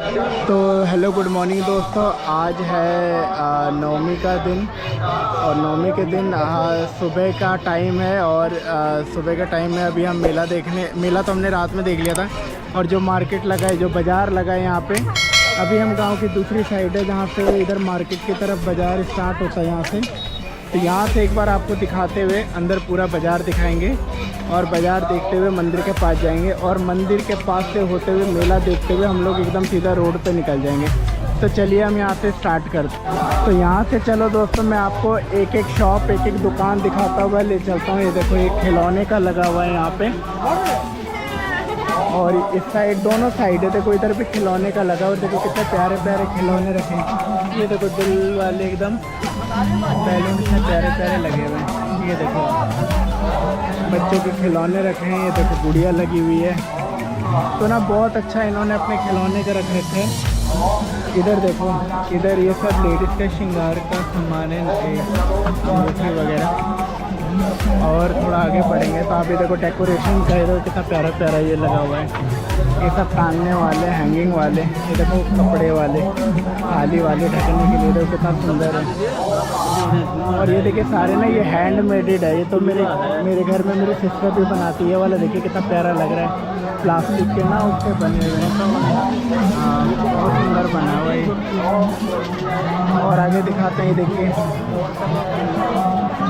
तो hello good morning दोस्तों, आज है नवमी का दिन और नवमी के दिन सुबह का टाइम है और सुबह का टाइम है। अभी हम मेला तो हमने रात में देख लिया था और जो मार्केट लगा है, जो बाज़ार लगा है यहाँ पे, अभी हम गांव की दूसरी साइड है जहाँ पे इधर मार्केट की तरफ बाज़ार स्टार्ट होता है यहाँ से। तो यहाँ से एक बार आपको दिखाते हुए अंदर पूरा बाज़ार दिखाएंगे और बाज़ार देखते हुए मंदिर के पास जाएंगे और मंदिर के पास से होते हुए मेला देखते हुए हम लोग एकदम सीधा रोड पे निकल जाएंगे। तो चलिए हम यहाँ से स्टार्ट करते हैं। तो यहाँ से चलो दोस्तों, मैं आपको एक एक शॉप, एक एक दुकान दिखाता हुआ ले चलता हूँ। ये देखो, एक खिलौने का लगा हुआ है यहाँ पे और इस साइड, दोनों साइड है देखो, इधर भी खिलौने का लगा और देखो कितने प्यारे प्यारे खिलौने रखे हैं। ये देखो दिल वाले एकदम बैलून इतने प्यारे प्यारे लगे हुए हैं। ये देखो बच्चों के खिलौने रखे हैं। ये देखो गुड़िया लगी हुई है। तो ना बहुत अच्छा इन्होंने अपने खिलौने का रख रखे हैं। इधर देखो, इधर ये सब लेडीज़ के श्रृंगार का सामान है, अंगूठी वगैरह। और थोड़ा आगे बढ़ेंगे तो आप ये देखो डेकोरेशन का, इधर कितना प्यारा प्यारा ये लगा हुआ है। ये सब टांगने वाले, हैंगिंग वाले, ये देखो कपड़े वाले, थाली वाले ढकने के लिए, देखो कितना सुंदर है। और ये देखिए सारे ना ये हैंड मेडेड है। ये तो मेरे घर में मेरी सिस्टर भी बनाती है वाला। देखिए कितना प्यारा लग रहा है, प्लास्टिक के ना उससे बने हुए हैं। बहुत सुंदर बना हुआ है। और आगे दिखाते हैं, देखिए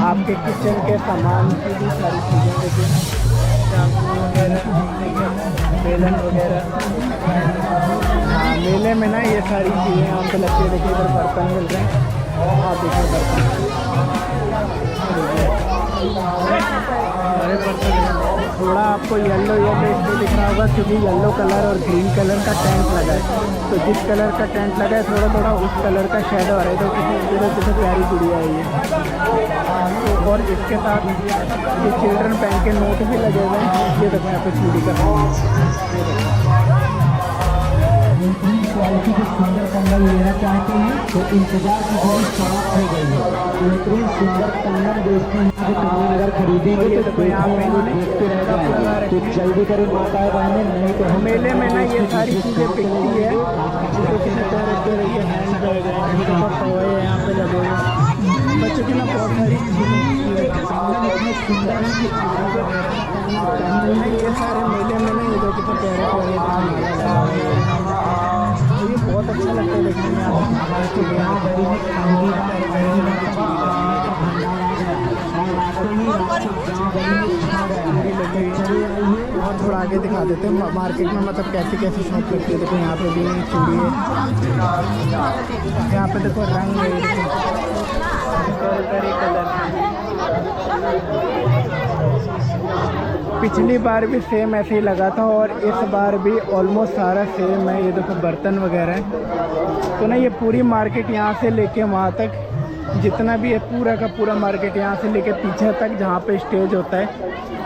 आपके किचन के सामान की भी सारी चीज़ें, देखिए चाकू वगैरह, बेलन वगैरह। हाँ, मेले में ना ये सारी चीज़ें हमको लगती है। देखिए इधर बर्तन मिल रहे हैं। हाँ देखिए बर्तन, अरे बर्तन थोड़ा आपको येलो इसलिए दिख रहा होगा क्योंकि येलो कलर और ग्रीन कलर का टेंट लगा है। तो जिस कलर का टेंट लगा है थोड़ा थोड़ा उस कलर का शेडो आ रहा है। तो कितनी प्यारी गुड़िया है ये। तो और इसके साथ ये चिल्ड्रन बैंक के नोट भी लगे हुए हैं। ये देखो यहाँ पे चूड़ी का क्वालिटी के सुंदर कंगन लेना चाहते हैं तो इंतजार की घड़ी समाप्त हो गई है। बेहतरीन सुंदर कंगन देखते हैं, कंगन अगर खरीदेंगे तो यहाँ पे देखते रह जाएंगे। तो जल्दी करें माताएं बहनें, नहीं तो हम मेले में ना ये सारी चीज़ें बिकती है। जो किसी तरह के ये हैंड बैग है, टॉय है यहाँ पे लगे हुए बच्चों की ना बहुत सारी चीज़ें। सुंदर ये सारे मेले में ना ये जो कितने प्यारे प्यारे, ये बहुत अच्छा लगता है देखने में। और थोड़ा आगे दिखा देते हैं मार्केट में, मतलब कैसी कैसी शॉप लगती है। देखो यहाँ पे भी चूड़ी है, यहाँ पे देखो रंग है, पिछली बार भी सेम ऐसे ही लगा था और इस बार भी ऑलमोस्ट सारा सेम है। ये देखो बर्तन वगैरह है। तो ना ये पूरी मार्केट यहाँ से लेके वहाँ तक जितना भी है, पूरा का पूरा मार्केट यहाँ से लेके पीछे तक जहाँ पे स्टेज होता है,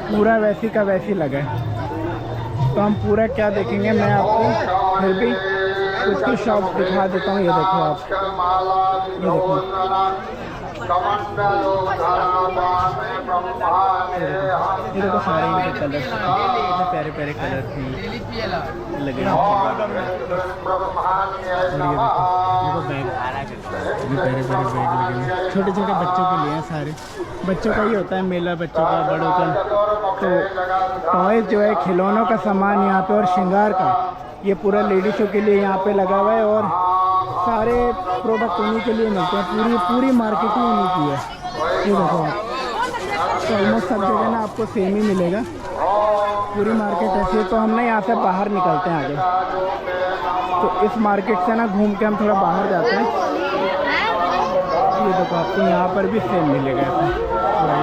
पूरा वैसी का वैसी लगा है। तो हम पूरा क्या देखेंगे, मैं आपको फिर भी कुछ की शॉप दिखा देता हूँ। ये देखो आप, ये देखो सारे इनके कलर, इतने प्यारे प्यारे कलर थे लगे। प्यारे प्यारे बैग लगे, छोटे छोटे बच्चों के लिए हैं सारे। बच्चों का ही होता है मेला, बच्चों का, बड़ों का। तो टॉय जो है, खिलौनों का सामान यहाँ पे और श्रृंगार का, ये पूरा लेडीज़ों के लिए यहाँ पे लगा हुआ है और सारे प्रोडक्ट उन्हीं के लिए मिलते हैं। पूरी मार्केट ही उन्हीं की है। ये देखो आप, तो ऑलमोस्ट सब जगह ना आपको सेम ही मिलेगा, पूरी मार्केट ऐसी है। तो हम ना यहाँ से बाहर निकलते हैं आगे। तो इस मार्केट से ना घूम के हम थोड़ा बाहर जाते हैं। ये देखो आपको यहाँ पर भी सेम मिलेगा पूरा।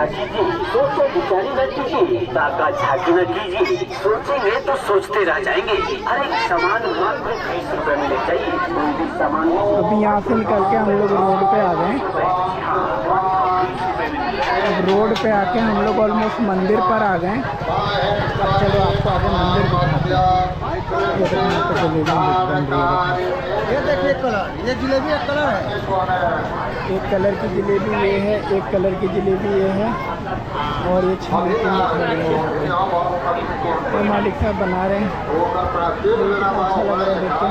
ये देखो सोचेंगे तो सोचते रह जाएंगे। अरे सामान मात्र 20 रुपए में ले जाइए, कोई भी सामान। अभी यहाँ से निकल के हम लोग रोड पे आ गए। अब रोड पे आके हम लोग ऑलमोस्ट मंदिर पर आ गए। अब चलो आपको आगे मंदिर दिखाते हैं। ये देखिए कलर, ये जलेबी एक कलर है। एक कलर की जलेबी ये है, एक कलर की जलेबी ये है। और ये छाले तो मालिक साहब बना रहे हैं, अच्छा लग रहा है देख के।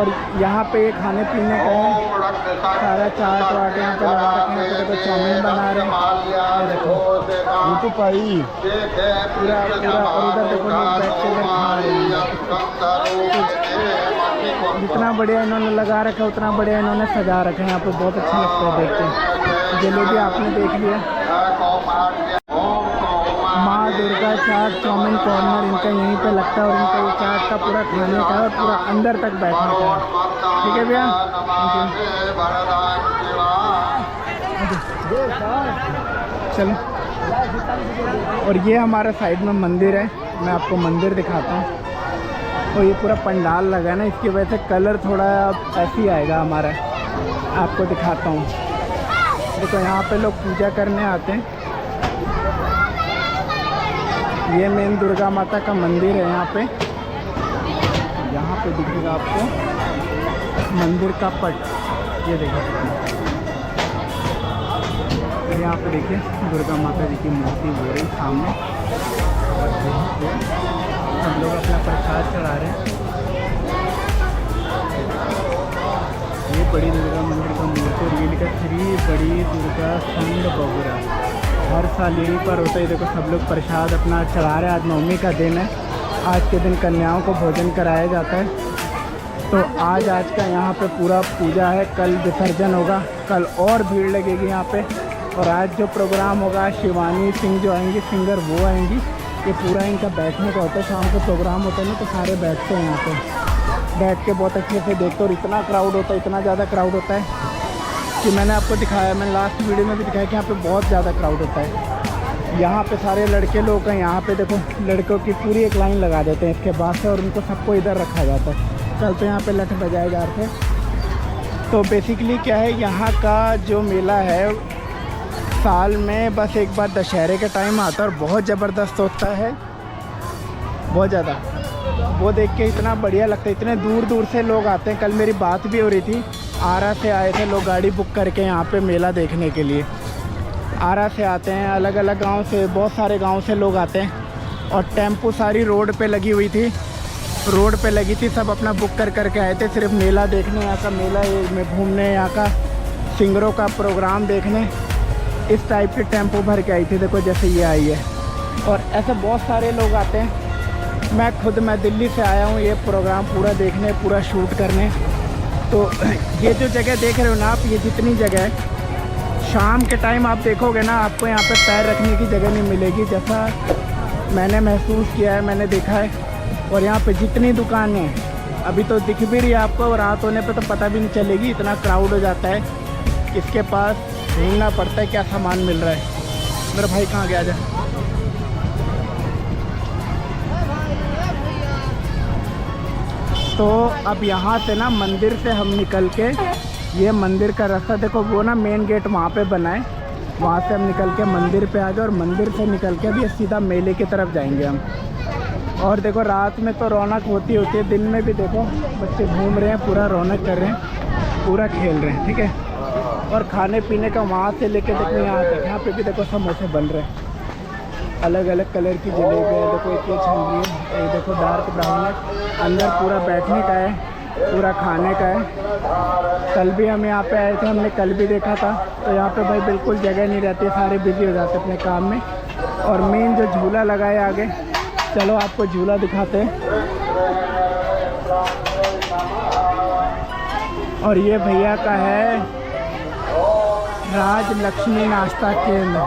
और यहाँ पे ये खाने पीने का है, सारा चाट वाट यहाँ पे लगा रखे हैं। देखो चाउमीन बना रहे हैं, देखो यूट्यूब पाई पूरा पूरा। और उधर देखो लोग बैठ के खा रहे हैं। जितना बढ़िया इन्होंने लगा रखा है उतना बढ़िया इन्होंने सजा रखा है। यहाँ पे बहुत अच्छा लगता है देख के। जलेबी आपने देख लिया, माँ दुर्गा चाट चाउमीन कॉर्नर इनका यहीं पे लगता है। और इनका ये चाट का पूरा खाने का है और पूरा अंदर तक बैठने का है। ठीक है भैया, चलो। और ये हमारा साइड में मंदिर है, मैं आपको मंदिर दिखाता हूँ। तो ये पूरा पंडाल लगा है ना, इसकी वजह से कलर थोड़ा ऐसे ही आएगा हमारा। आपको दिखाता हूँ, देखो यहाँ पे लोग पूजा करने आते हैं। ये मेन दुर्गा माता का मंदिर है यहाँ पे। यहाँ पे दिखेगा आपको मंदिर का पट, ये देखिए। और यहाँ पे देखिए दुर्गा माता जी की मूर्ति हो रही सामने। और हम लोग अपना प्रसाद चढ़ा रहे हैं। ये बड़ी दुर्गा मंदिर का मूर्ति और ये लिखा श्री बड़ी दुर्गा संग बगुरा। हर साल यहीं पर होता है। देखो सब लोग प्रसाद अपना चढ़ा रहे हैं। आज नवमी का दिन है, आज के दिन कन्याओं को भोजन कराया जाता है। तो आज का यहाँ पे पूरा पूजा है, कल विसर्जन होगा, कल और भीड़ लगेगी यहाँ पे। और आज जो प्रोग्राम होगा, शिवानी सिंह जो आएंगी सिंगर वो आएंगी। ये पूरा इनका बैठने का होता है, शाम को प्रोग्राम होता है ना, तो सारे बैठते हैं यहाँ पे, बैठ के बहुत अच्छे से देखते। और इतना क्राउड होता है, इतना ज़्यादा क्राउड होता है कि मैंने आपको दिखाया, मैंने लास्ट वीडियो में भी दिखाया कि यहाँ पे बहुत ज़्यादा क्राउड होता है। यहाँ पे सारे लड़के लोग हैं, यहाँ पे देखो लड़कों की पूरी एक लाइन लगा देते हैं इसके बाद से, और उनको सबको इधर रखा जाता है। कल तो यहाँ पे लठ बजाए जा रहे थे। तो बेसिकली क्या है, यहाँ का जो मेला है साल में बस एक बार दशहरे के टाइम आता है और बहुत ज़बरदस्त होता है, बहुत ज़्यादा। वो देख के इतना बढ़िया लगता है, इतने दूर दूर से लोग आते हैं। कल मेरी बात भी हो रही थी, आरा से आए थे लोग गाड़ी बुक करके यहाँ पे मेला देखने के लिए। आरा से आते हैं, अलग अलग गांव से, बहुत सारे गांव से लोग आते हैं। और टेम्पो सारी रोड पे लगी हुई थी, रोड पे लगी थी, सब अपना बुक कर करके आए थे सिर्फ मेला देखने, यहाँ का मेला में घूमने, यहाँ का सिंगरों का प्रोग्राम देखने। इस टाइप के टेम्पो भर के आई थी, देखो जैसे ये आई है। और ऐसे बहुत सारे लोग आते हैं। मैं दिल्ली से आया हूँ ये प्रोग्राम पूरा देखने, पूरा शूट करने। तो ये जो जगह देख रहे हो ना आप, ये जितनी जगह है, शाम के टाइम आप देखोगे ना, आपको यहाँ पे पैर रखने की जगह नहीं मिलेगी, जैसा मैंने महसूस किया है, मैंने देखा है। और यहाँ पे जितनी दुकानें हैं, अभी तो दिख भी रही है आपको, रात होने पे तो पता भी नहीं चलेगी, इतना क्राउड हो जाता है। इसके पास ढूंढना पड़ता है क्या सामान मिल रहा है। मेरा भाई कहाँ गया, जा। तो अब यहाँ से ना मंदिर से हम निकल के, ये मंदिर का रास्ता देखो, वो ना मेन गेट वहाँ पे बना है, वहाँ से हम निकल के मंदिर पे आ गए। और मंदिर से निकल के अभी सीधा मेले की तरफ जाएंगे हम। और देखो रात में तो रौनक होती है, दिन में भी देखो बच्चे घूम रहे हैं, पूरा रौनक कर रहे हैं, पूरा खेल रहे हैं। ठीक है। और खाने पीने का वहाँ से लेके देखो यहाँ तक, यहाँ पे भी देखो समोसे बन रहे हैं, अलग अलग कलर की जलेबी है। देखो एक ये छन रही है, एक देखो डार्क ब्राउन है। अंदर पूरा बैठने का है, पूरा खाने का है। कल भी हम यहाँ पे आए थे, हमने कल भी देखा था। तो यहाँ पे भाई बिल्कुल जगह नहीं रहती, सारे बिजी हो जाते अपने काम में। और मेन जो झूला लगा है आगे, चलो आपको झूला दिखाते हैं। और ये भैया का है राज लक्ष्मी नाश्ता केंद्र।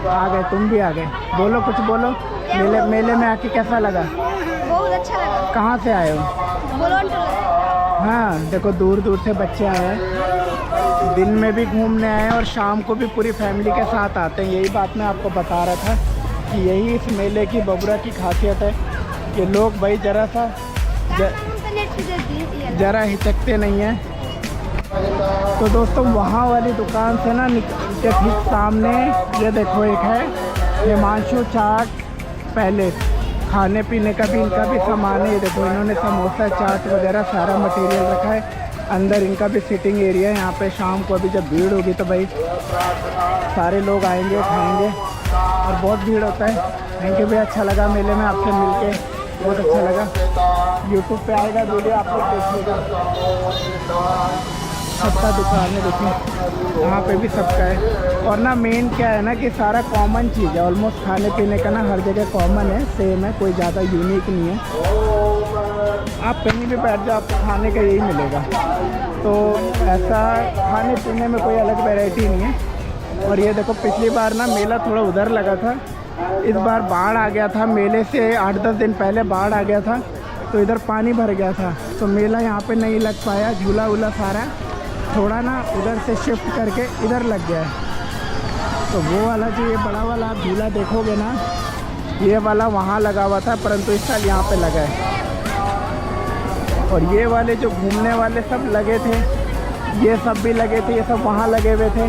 आ गए, तुम भी आ गए, बोलो कुछ बोलो। मेले में आके कैसा लगा? बहुत अच्छा लगा। कहाँ से आए हो? हाँ देखो दूर दूर से बच्चे आए हैं, दिन में भी घूमने आए हैं और शाम को भी पूरी फैमिली के साथ आते हैं। यही बात मैं आपको बता रहा था कि यही इस मेले की बबुरा की खासियत है कि लोग भाई ज़रा हिचकते नहीं हैं। तो दोस्तों वहाँ वाली दुकान से ना के ठीक सामने ये देखो एक है हिमांशु चाट पैलेस, खाने पीने का भी इनका भी सामान है। ये देखो इन्होंने समोसा चाट वगैरह सारा मटेरियल रखा है। अंदर इनका भी सिटिंग एरिया है यहाँ पे। शाम को अभी जब भीड़ होगी तो भाई सारे लोग आएंगे, खाएंगे और बहुत भीड़ होता है। थैंक यू भी, अच्छा लगा मेले में आपसे मिलके, बहुत अच्छा लगा। यूट्यूब पे आएगा वीडियो, आप लोग देखिएगा। सबका दुकान है, देखिए यहाँ पे भी सबका है। और ना मेन क्या है ना कि सारा कॉमन चीज़ है, ऑलमोस्ट खाने पीने का ना हर जगह कॉमन है, सेम है, कोई ज़्यादा यूनिक नहीं है। आप कहीं भी बैठ जाओ आपको खाने का यही मिलेगा। तो ऐसा खाने पीने में कोई अलग वैरायटी नहीं है। और ये देखो पिछली बार ना मेला थोड़ा उधर लगा था, इस बार बाढ़ आ गया था। मेले से 8-10 दिन पहले बाढ़ आ गया था तो इधर पानी भर गया था, तो मेला यहाँ पे नहीं लग पाया। झूला वूला सारा थोड़ा ना उधर से शिफ्ट करके इधर लग गया है। तो वो वाला जो ये बड़ा वाला आप झूला देखोगे ना, ये वाला वहाँ लगा हुआ था, परंतु इस साल यहाँ पे लगा है। और ये वाले जो घूमने वाले सब लगे थे, ये सब भी लगे थे, ये सब वहाँ लगे हुए थे,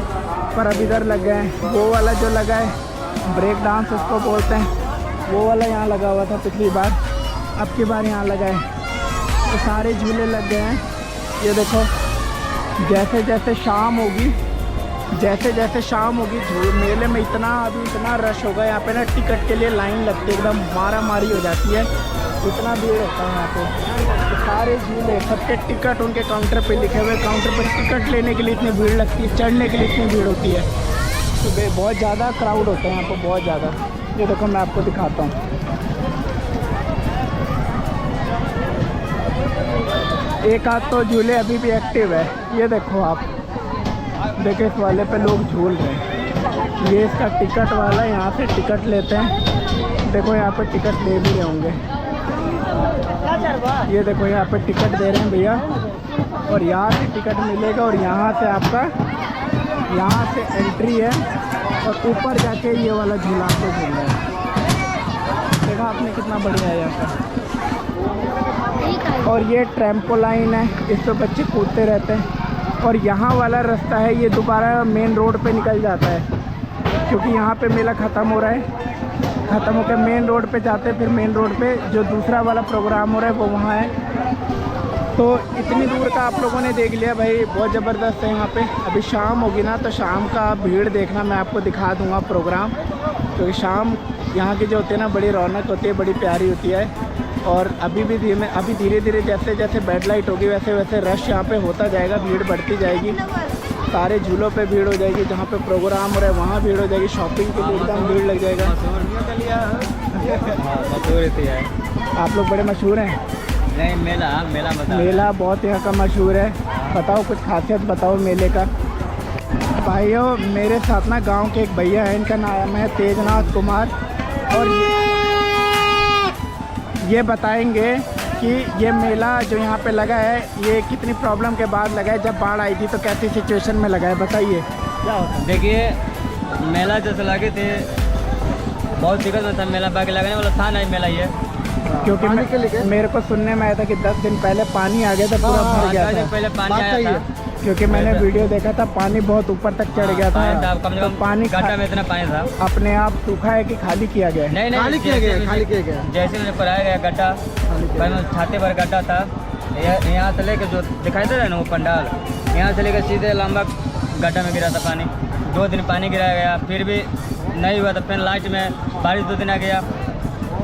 पर अब इधर लग गए हैं। वो वाला जो लगा है ब्रेक डांस उसको बोलते हैं, वो वाला यहाँ लगा हुआ था पिछली बार, अब की बार यहाँ लगा है। तो सारे झूले लग गए हैं। ये देखो जैसे जैसे शाम होगी, मेले में इतना रश होगा। यहाँ पे ना टिकट के लिए लाइन लगती है, एकदम मारा मारी हो जाती है, इतना भीड़ होता है यहाँ पे। तो सारे झूले सबके टिकट उनके काउंटर पे लिखे हुए, काउंटर पर टिकट लेने के लिए इतनी भीड़ लगती है, चढ़ने के लिए इतनी भीड़ होती है। तो बहुत ज़्यादा क्राउड होता है यहाँ पर, बहुत ज़्यादा। ये देखो मैं आपको दिखाता हूँ, एक आध तो झूले अभी भी एक्टिव है। ये देखो आप देखिए, इस वाले पे लोग झूल रहे हैं। ये इसका टिकट वाला, यहाँ से टिकट लेते हैं। देखो यहाँ पे टिकट ले भी रहे होंगे, ये देखो यहाँ पे टिकट दे रहे हैं भैया, और यहाँ से टिकट मिलेगा और यहाँ से आपका यहाँ से एंट्री है, और ऊपर जाके ये वाला झूला आपको झूलना है। देखा आपने कितना बढ़िया है यहाँ का। और ये ट्रैम्पोलाइन है, इस पर बच्चे कूदते रहते हैं। और यहाँ वाला रास्ता है, ये दोबारा मेन रोड पे निकल जाता है, क्योंकि यहाँ पे मेला ख़त्म हो रहा है। ख़त्म होकर मेन रोड पे जाते हैं, फिर मेन रोड पे जो दूसरा वाला प्रोग्राम हो रहा है वो वहाँ है। तो इतनी दूर का आप लोगों ने देख लिया भाई, बहुत ज़बरदस्त है यहाँ पे। अभी शाम होगी ना, तो शाम का भीड़ देखना, मैं आपको दिखा दूँगा प्रोग्राम, क्योंकि शाम यहाँ की जो होती है ना बड़ी रौनक होती है, बड़ी प्यारी होती है। और अभी धीरे धीरे जैसे जैसे बेड लाइट होगी वैसे वैसे रश यहाँ पे होता जाएगा, भीड़ बढ़ती जाएगी। सारे झूलों पे भीड़ हो जाएगी, जहाँ पे प्रोग्राम हो रहा है वहाँ भीड़ हो जाएगी, शॉपिंग के लिए एकदम भीड़ लग जाएगा। आप लोग बड़े मशहूर हैं? नहीं, मेला बहुत यहाँ का मशहूर है। बताओ कुछ खासियत बताओ मेले का। भाइयों मेरे साथ ना गांव के एक भैया हैं, इनका नाम है तेजनाथ कुमार, और ये बताएंगे कि ये मेला जो यहाँ पे लगा है ये कितनी प्रॉब्लम के बाद लगा है। जब बाढ़ आई थी तो कैसी सिचुएशन में लगा है, बताइए क्या होता है। देखिए मेला जैसे लगे थे बहुत दिक्कत में था, मेला बाकी लगने वाला था नहीं मेला ये, क्योंकि मेरे को सुनने में आया था कि 10 दिन पहले पानी आ गया था, पूरा भर गया था। पहले पानी आया था, क्योंकि मैंने वीडियो देखा था, पानी बहुत ऊपर तक चढ़ गया था। कम से कम पानी गड्ढा में इतना पानी था। अपने आप सूखा है कि खाली किया गया है? नहीं, खाली किया गया। जैसे मैंने कराया गया गड्ढा, पहले छाते पर गड्ढा था, यहाँ से लेकर जो दिखाई दे रहा है ना वो पंडाल, यहाँ से लेकर सीधे लंबा गड्ढा में गिरा था पानी। 2 दिन पानी गिराया गया, फिर भी नहीं हुआ, तो फिर लाइट में बारिश 2 दिन आ गया,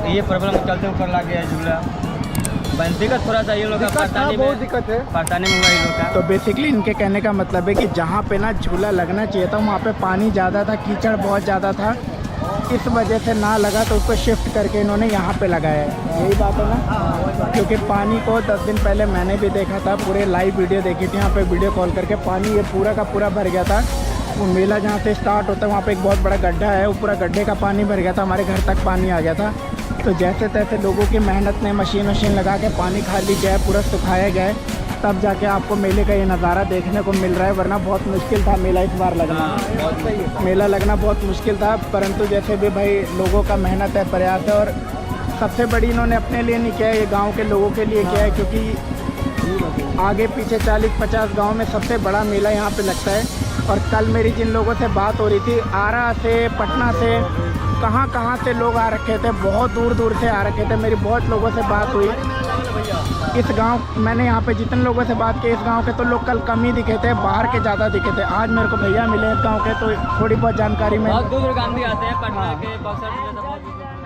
ये प्रॉब्लम चलते ऊपर लग गया झूला। दिक्कत थोड़ा सा ये लोग का परेशानी में हुआ ये लोग का। तो बेसिकली इनके कहने का मतलब है कि जहाँ पे ना झूला लगना चाहिए था वहाँ पे पानी ज़्यादा था, कीचड़ बहुत ज़्यादा था, इस वजह से ना लगा, तो उसको शिफ्ट करके इन्होंने यहाँ पे लगाया है। यही बात है ना, क्योंकि पानी को 10 दिन पहले मैंने भी देखा था, पूरे लाइव वीडियो देखी थी, यहाँ पे वीडियो कॉल करके। पानी ये पूरा का पूरा भर गया था। वो मेला जहाँ से स्टार्ट होता है वहाँ पे एक बहुत बड़ा गड्ढा है, वो पूरा गड्ढे का पानी भर गया था, हमारे घर तक पानी आ गया था। तो जैसे तैसे लोगों की मेहनत ने मशीन लगा के पानी खाली गया, पूरा सुखाया गया, तब जाके आपको मेले का ये नज़ारा देखने को मिल रहा है, वरना बहुत मुश्किल था मेला इस बार लगना। मेला लगना बहुत मुश्किल था, परंतु जैसे भी भाई लोगों का मेहनत है, प्रयास है, और सबसे बड़ी इन्होंने अपने लिए नहीं किया है, ये गाँव के लोगों के लिए किया है, क्योंकि आगे पीछे 40-50 गाँव में सबसे बड़ा मेला यहाँ पर लगता है। और कल मेरी जिन लोगों से बात हो रही थी, आरा से, पटना से, कहाँ से लोग आ रखे थे, बहुत दूर से आ रखे थे। मेरी बहुत लोगों से बात हुई, इस गांव मैंने यहाँ पे जितने लोगों से बात की इस गांव के तो लोग कल कम ही दिखे थे, बाहर के ज़्यादा दिखे थे। आज मेरे को भैया मिले इस गांव के तो थोड़ी बहुत जानकारी में बहुत दूर गांधी आते हैं, पटना के बक्सर से बहुत दूर